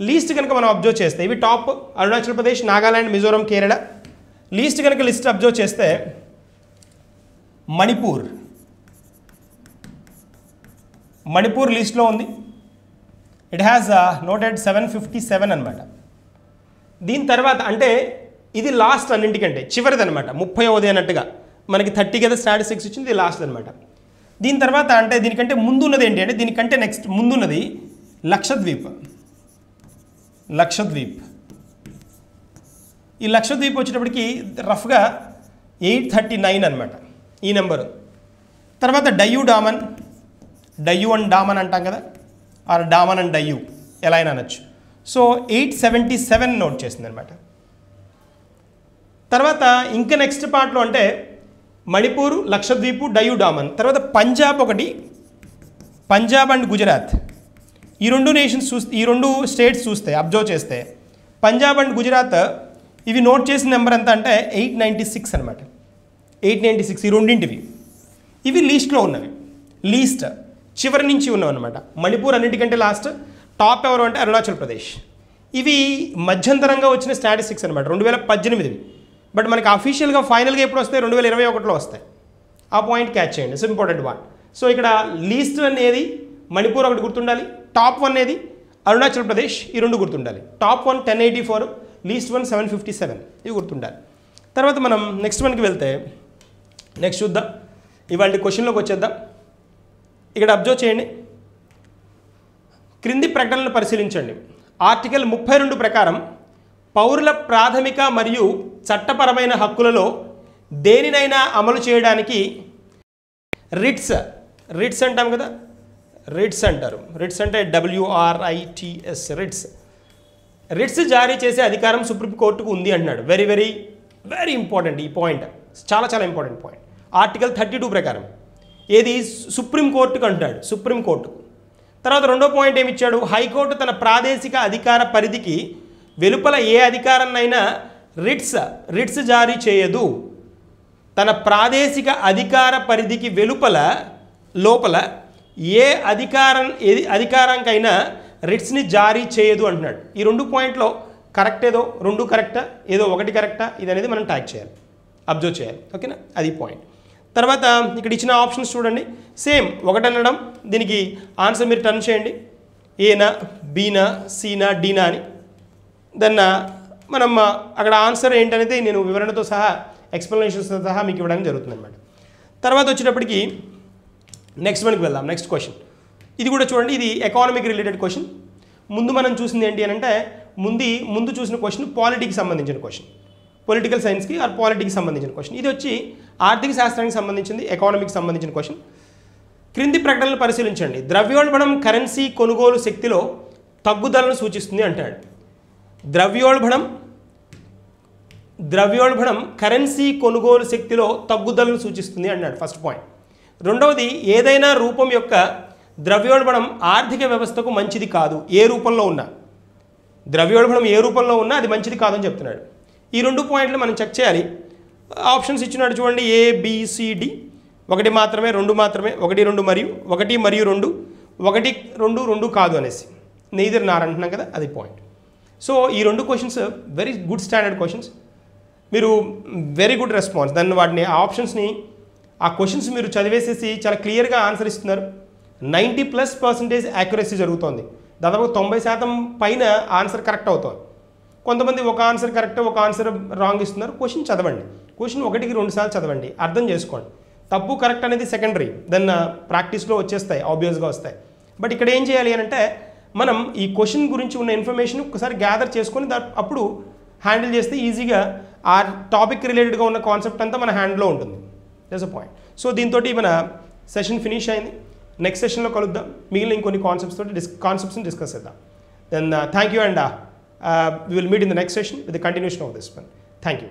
లిస్ట్ కనుక మనం అబ్జర్వ్ చేస్తే ఇవి టాప్ అరుణాచల్ ప్రదేశ్, నాగాలాండ్, మిజోరం, కేరళ. లిస్ట్ కనుక లిస్ట్ అబ్జర్వ్ చేస్తే మణిపూర్ లిస్ట్లో ఉంది. ఇట్ హ్యాస్ నోటెడ్ 757 అనమాట. దీని తర్వాత అంటే ఇది లాస్ట్ అన్నింటికంటే చివరిది అనమాట, 30వ అన్నట్టుగా. మనకి 30 కదా స్టాటిస్టిక్స్ ఇచ్చింది, ఇది లాస్ట్ అనమాట. దీని తర్వాత అంటే దీనికంటే ముందున్నది ఏంటి అంటే దీనికంటే నెక్స్ట్ ముందున్నది లక్షద్వీప్. ఈ లక్షద్వీప్ వచ్చేటప్పటికి రఫ్గా 839 అనమాట ఈ నెంబరు. తర్వాత డయ్యూ అండ్ డామన్ అంటాం కదా, ఆర్ డామన్ అండ్ డయ్యూ ఎలా అయినా అనొచ్చు. సో 877 నోట్ చేసింది అనమాట. తర్వాత ఇంకా నెక్స్ట్ పార్ట్లో అంటే మణిపూర్, లక్షద్వీపు, డయ్యూ, డామన్. తర్వాత పంజాబ్ అండ్ గుజరాత్. ఈ రెండు నేషన్స్ చూస్తే, ఈ రెండు స్టేట్స్ చూస్తే అబ్జర్వ్ చేస్తే పంజాబ్ అండ్ గుజరాత్ ఇవి నోట్ చేసిన నెంబర్ ఎంత అంటే 896 అనమాట. 896 ఈ రెండింటివి. ఇవి లీస్ట్లో ఉన్నవి, లీస్ట్ చివరి నుంచి ఉన్నవి అనమాట. మణిపూర్ అన్నిటికంటే లాస్ట్, టాప్ ఎవరు అంటే అరుణాచల్ ప్రదేశ్. ఇవి మధ్యంతరంగా వచ్చిన స్టాటిస్టిక్స్ అనమాట, 2018. బట్ మనకి అఫీషియల్గా ఫైనల్గా ఎప్పుడు వస్తాయి, 2021లో వస్తాయి. ఆ పాయింట్ క్యాచ్ చేయండి, ఇట్స్ ఇంపార్టెంట్ వన్. సో ఇక్కడ లీస్ట్ అనేది మణిపూర్ ఒకటి గుర్తుండాలి, టాప్ 1 అనేది అరుణాచల్ ప్రదేశ్, ఈ రెండు గుర్తుండాలి. టాప్ 1 1084, లీస్ట్ 1 757, ఇవి గుర్తుండాలి. తర్వాత మనం నెక్స్ట్ వన్కి వెళ్తే నెక్స్ట్ చూద్దాం, ఇవాళ క్వశ్చన్లోకి వచ్చేద్దాం. ఇక్కడ అబ్జర్వ్ చేయండి, క్రింది ప్రకటనలు పరిశీలించండి. ఆర్టికల్ 32 ప్రకారం పౌరుల ప్రాథమిక మరియు చట్టపరమైన హక్కులలో దేనినైనా అమలు చేయడానికి రిట్స్ అంటాం కదా, రిట్స్ అంటారు. రిట్స్ అంటే WRITS, రిట్స్ జారీ చేసే అధికారం సుప్రీంకోర్టుకు ఉంది అంటున్నాడు. వెరీ వెరీ వెరీ ఇంపార్టెంట్ ఈ పాయింట్, చాలా చాలా ఇంపార్టెంట్ పాయింట్. ఆర్టికల్ 32 ప్రకారం ఏది సుప్రీంకోర్టుకు అంటున్నాడు, సుప్రీంకోర్టుకు. తర్వాత రెండో పాయింట్ ఏమి ఇచ్చాడు, హైకోర్టు తన ప్రాదేశిక అధికార పరిధికి వెలుపల ఏ అధికారాన్నైనా రిట్స్ జారీ చేయదు. తన ప్రాదేశిక అధికార పరిధికి లోపల ఏ అధికారానికైనా రిట్స్ని జారీ చేయదు అంటున్నాడు. ఈ రెండు పాయింట్లో కరెక్ట్ ఏదో, రెండు కరెక్టా, ఏదో ఒకటి కరెక్టా, ఇది అనేది మనం ట్యాగ్ చేయాలి, అబ్జర్వ్ చేయాలి. ఓకేనా, అది పాయింట్. తర్వాత ఇక్కడ ఇచ్చిన ఆప్షన్స్ చూడండి, సేమ్ ఒకటి అనడం, దీనికి ఆన్సర్ మీరు టర్న్ చేయండి, ఏనా, బీనా, సీనా, డీనా అని. దెన్ మనం అక్కడ ఆన్సర్ ఏంటనేది నేను వివరణతో సహా ఎక్స్ప్లెనేషన్స్తో సహా మీకు ఇవ్వడానికి జరుగుతుంది అనమాట. తర్వాత వచ్చేటప్పటికి నెక్స్ట్ వన్కి వెళ్దాం. నెక్స్ట్ క్వశ్చన్ ఇది కూడా చూడండి, ఇది ఎకానమిక్ రిలేటెడ్ క్వశ్చన్. ముందు మనం చూసింది ఏంటి అని అంటే ముందు చూసిన క్వశ్చన్ పాలిటిక్స్ సంబంధించిన క్వశ్చన్, పొలిటికల్ సైన్స్కి ఆర్ పాలిటిక్స్ సంబంధించిన క్వశ్చన్. ఇది వచ్చి ఆర్థిక శాస్త్రానికి సంబంధించింది, ఎకానమీకి సంబంధించిన క్వశ్చన్. క్రింది ప్రకటనలు పరిశీలించండి. ద్రవ్యోల్బణం కరెన్సీ కొనుగోలు శక్తిలో తగ్గుదలను సూచిస్తుంది అంటాడు. ద్రవ్యోల్బణం కరెన్సీ కొనుగోలు శక్తిలో తగ్గుదలను సూచిస్తుంది అన్నాడు, ఫస్ట్ పాయింట్. రెండవది, ఏదైనా రూపం యొక్క ద్రవ్యోల్బణం ఆర్థిక వ్యవస్థకు మంచిది కాదు. ఏ రూపంలో ఉన్నా, ద్రవ్యోల్బణం ఏ రూపంలో ఉన్నా అది మంచిది కాదని చెప్తున్నాడు. ఈ రెండు పాయింట్లు మనం చెక్ చేయాలి. ఆప్షన్స్ ఇచ్చినాడు చూడండి, ABCD, ఒకటి మాత్రమే, రెండు మాత్రమే, 1 2 మరియు 1 మరియు 2, 1 2 2 కాదు అనేసి నెయిదర్ నార్ అంటున్నాం కదా, అది పాయింట్. సో ఈ రెండు questions very good standard questions, మీరు వెరీ గుడ్ రెస్పాన్స్. దాన్ని వాటిని ఆప్షన్స్ని ఆ క్వశ్చన్స్ మీరు చదివేసేసి చాలా క్లియర్గా ఆన్సర్ ఇస్తున్నారు. 90+% యాక్యురసీ జరుగుతోంది. దాదాపు 90% పైన ఆన్సర్ కరెక్ట్ అవుతుంది. కొంతమంది ఒక ఆన్సర్ కరెక్ట్, ఒక ఆన్సర్ రాంగ్ ఇస్తున్నారు. క్వశ్చన్ చదవండి, క్వశ్చన్ 1కి 2 సార్లు చదవండి, అర్థం చేసుకోండి. తప్పు కరెక్ట్ అనేది సెకండరీ, దెన్ ప్రాక్టీస్లో వచ్చేస్తాయి, ఆబ్వియస్గా వస్తాయి. బట్ ఇక్కడ ఏం చేయాలి అని అంటే మనం ఈ క్వశ్చన్ గురించి ఉన్న ఇన్ఫర్మేషన్ ఒకసారి గ్యాదర్ చేసుకొని అప్పుడు హ్యాండిల్ చేస్తే ఈజీగా ఆ టాపిక్ రిలేటెడ్గా ఉన్న కాన్సెప్ట్ అంతా మన హ్యాండ్లో ఉంటుంది. That's a point. సో దీంతో మన సెషన్ ఫినిష్ అయింది. నెక్స్ట్ సెషన్లో కలుద్దాం, మిగిలిన ఇంకొన్ని కాన్సెప్ట్స్ని డిస్కస్ చేద్దాం. Then thank you and We will meet in the next session with the continuation of this one. Thank you.